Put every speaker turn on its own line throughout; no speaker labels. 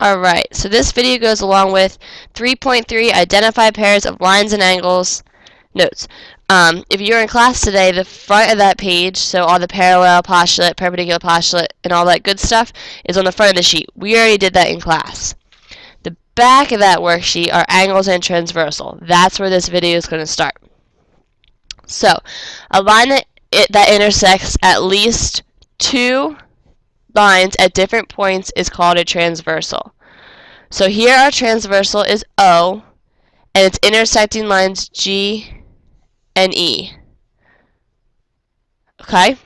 Alright, so this video goes along with 3.3 Identify Pairs of Lines and Angles notes. If you were in class today, the front of that page, so all the parallel, postulate, perpendicular postulate, and all that good stuff, is on the front of the sheet. We already did that in class. The back of that worksheet are angles and transversal. That's where this video is going to start. So, a line that intersects at least two lines at different points is called a transversal. So here our transversal is O, and it's intersecting lines G and E. Okay?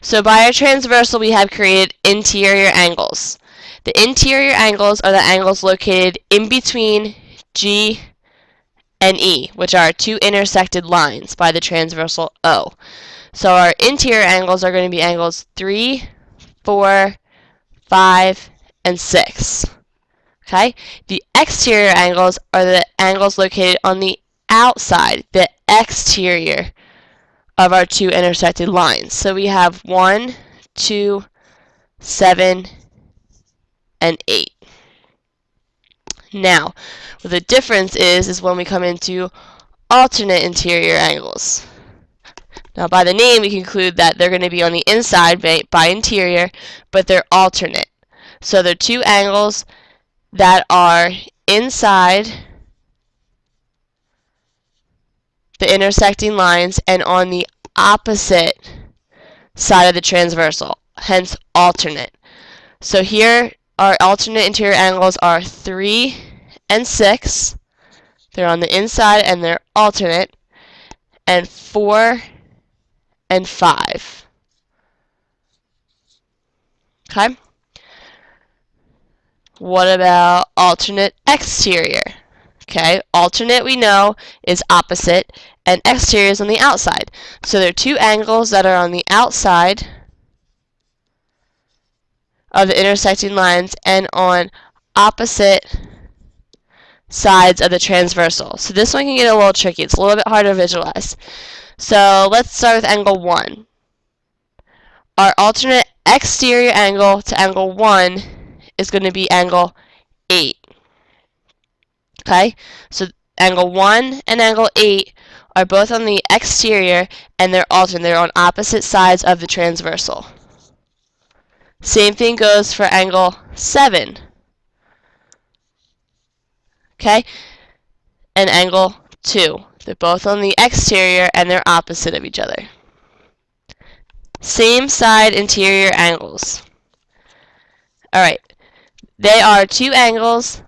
So by our transversal, we have created interior angles. The interior angles are the angles located in between G and E, which are two intersected lines by the transversal O. So our interior angles are going to be angles 3, 4, 5, and 6. Okay? The exterior angles are the angles located on the outside, the exterior of our two intersected lines. So we have 1, 2, 7, and 8. Now, what the difference is when we come into alternate interior angles. Now, by the name, we conclude that they're going to be on the inside by interior, but they're alternate. So they're two angles that are inside the intersecting lines and on the opposite side of the transversal, hence alternate. So here our alternate interior angles are 3 and 6. They're on the inside and they're alternate. And 4 and 5. Okay? What about alternate exterior? Okay, alternate we know is opposite, and exterior is on the outside. So there are two angles that are on the outside of the intersecting lines and on opposite sides of the transversal. So this one can get a little tricky. It's a little bit harder to visualize. So let's start with angle 1. Our alternate exterior angle to angle 1 is going to be angle 8. Okay, so angle 1 and angle 8 are both on the exterior and they're alternate. They're on opposite sides of the transversal. Same thing goes for angle 7. Okay, and angle 2. They're both on the exterior and they're opposite of each other. Same side interior angles. Alright, they are two angles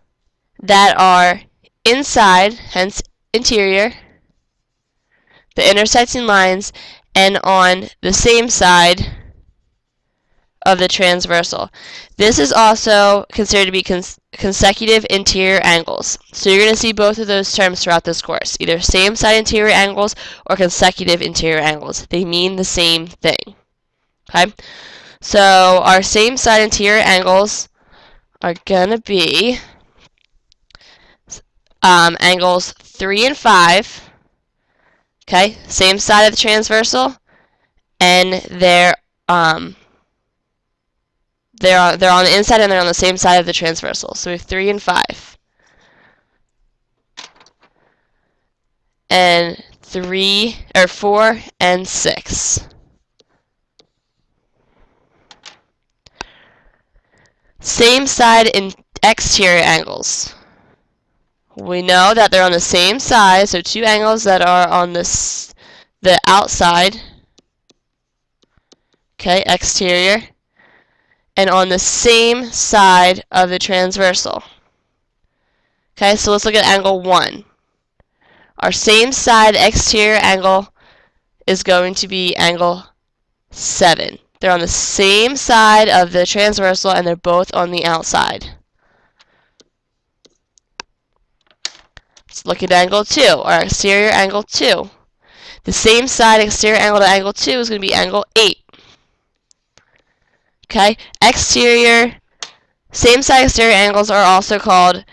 that are inside, hence interior, the intersecting lines, and on the same side of the transversal. This is also considered to be consecutive interior angles. So you're going to see both of those terms throughout this course, either same side interior angles or consecutive interior angles. They mean the same thing. Okay? So our same side interior angles are going to be angles 3 and 5. Okay, same side of the transversal, and they're on the inside and they're on the same side of the transversal. So we have 3 and 5, and 4 and 6. Same side in exterior angles. We know that they're on the same side, so two angles that are on the outside, okay, exterior, and on the same side of the transversal. Okay, so let's look at angle 1. Our same side exterior angle is going to be angle 7. They're on the same side of the transversal and they're both on the outside. Let's look at angle 2, or exterior angle 2. The same side exterior angle to angle 2 is going to be angle 8. Okay, exterior, same side exterior angles are also called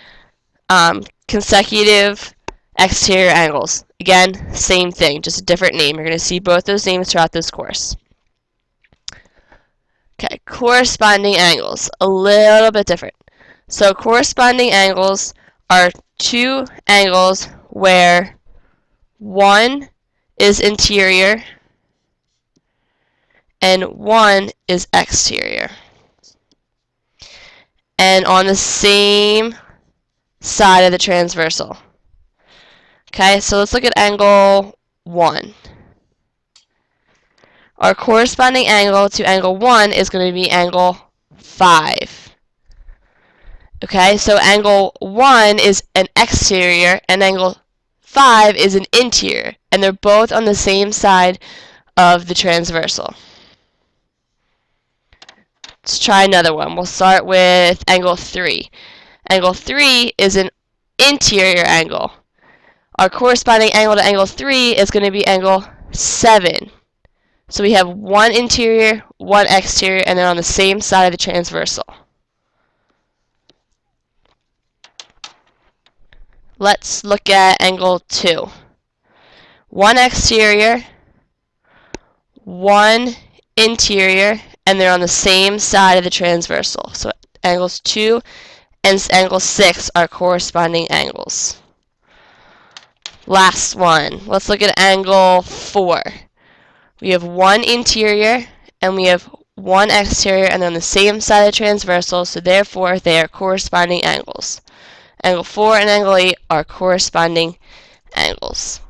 consecutive exterior angles. Again, same thing, just a different name. You're going to see both those names throughout this course. Okay, corresponding angles, a little bit different. So corresponding angles are two angles where one is interior and one is exterior, and on the same side of the transversal. Okay, so let's look at angle 1. Our corresponding angle to angle 1 is going to be angle 5. Okay, so angle 1 is an exterior and angle 5 is an interior, and they're both on the same side of the transversal. Let's try another one. We'll start with angle 3. Angle 3 is an interior angle. Our corresponding angle to angle 3 is going to be angle 7. So we have one interior, one exterior, and they're on the same side of the transversal. Let's look at angle 2. One exterior, one interior, and they're on the same side of the transversal. So angles 2 and angle 6 are corresponding angles. Last one. Let's look at angle 4. We have one interior and we have one exterior, and they're on the same side of the transversal, so therefore they are corresponding angles. Angle 4 and angle 8 are corresponding angles.